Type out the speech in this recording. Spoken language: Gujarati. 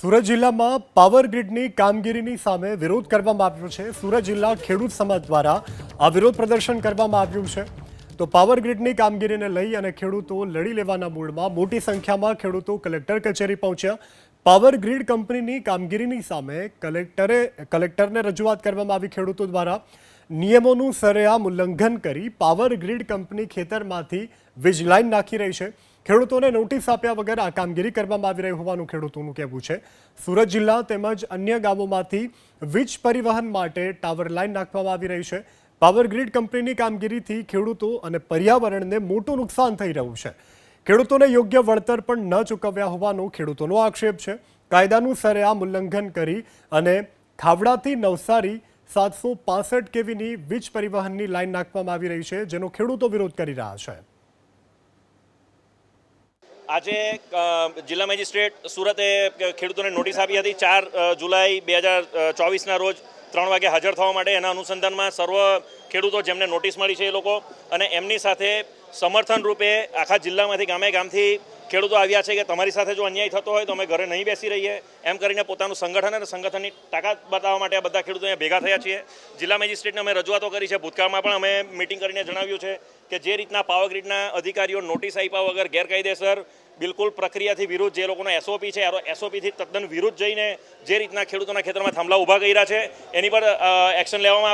સુરત જિલ્લામાં પાવર ગ્રીડની કામગીરીની સામે વિરોધ કરવામાં આવ્યો છે। સુરત જિલ્લા ખેડૂત સમાજ દ્વારા આ વિરોધ પ્રદર્શન કરવામાં આવ્યું છે। તો પાવર ગ્રીડની કામગીરીને લઈ અને ખેડૂતો લડી લેવાના મૂડમાં મોટી સંખ્યામાં ખેડૂતો કલેક્ટર કચેરી પહોંચ્યા। પાવર ગ્રીડ કંપનીની કામગીરીની સામે કલેક્ટરને રજૂઆત કરવામાં આવી। ખેડૂતો દ્વારા નિયમોનું સરેઆમ ઉલ્લંઘન કરી પાવર ગ્રીડ કંપની ખેતરમાંથી વીજ લાઇન નાખી રહી છે। ખેડૂતોને નોટિસ આપ્યા વગર આ કામગીરી કરવામાં આવી રહી હોવાનું ખેડૂતોનું કહેવું છે। સુરત જિલ્લા તેમજ અન્ય ગામોમાંથી વીજ પરિવહન માટે ટાવર લાઇન નાખવામાં આવી રહી છે। પાવર ગ્રીડ કંપનીની કામગીરીથી ખેડૂતો અને પર્યાવરણને મોટું નુકસાન થઈ રહ્યું છે। ખેડૂતોને યોગ્ય વળતર પણ ન ચૂકવ્યા હોવાનો ખેડૂતોનો આક્ષેપ છે। કાયદાનું સરેઆમ ઉલ્લંઘન કરી અને ખાવડાથી નવસારી 765 કેવીની વીજ પરિવહનની લાઇન નાખવામાં આવી રહી છે, જેનો ખેડૂતો વિરોધ કરી રહ્યા છે। આજે જિલ્લા મેજિસ્ટ્રેટ સુરતે ખેડૂતોને નોટિસ આપી હતી 4 જુલાઈ 2024ના રોજ 3 વાગે હાજર થવા માટે। એના અનુસંધાનમાં સર્વ ખેડૂતો જેમને નોટિસ મળી છે એ લોકો અને એમની સાથે સમર્થન રૂપે આખા જિલ્લામાંથી ગામે ગામથી ખેડૂતો આવ્યા છે કે તમારી સાથે જો અન્યાય થતો હોય તો અમે ઘરે નહીં બેસી રહીએ એમ કરીને પોતાનું સંગઠન અને સંગઠનની તાકાત બતાવવા માટે આ બધા ખેડૂતો અહીંયા ભેગા થયા છીએ। જિલ્લા મેજિસ્ટ્રેટને અમે રજૂઆતો કરી છે। ભૂતકાળમાં પણ અમે મિટિંગ કરીને જણાવ્યું છે કે જે રીતના પાવર ગ્રીડના અધિકારીઓ નોટિસ આપ્યા વગર ગેરકાયદેસર બિલકુલ પ્રક્રિયાથી વિરુદ્ધ જે લોકોનો એસઓપી છે એસઓપીથી તદ્દન વિરુદ્ધ જઈને જે રીતના ખેડૂતોના ખેતરમાં થાંભલા ઊભા કર્યા છે એની પર એક્શન લેવામાં આવે।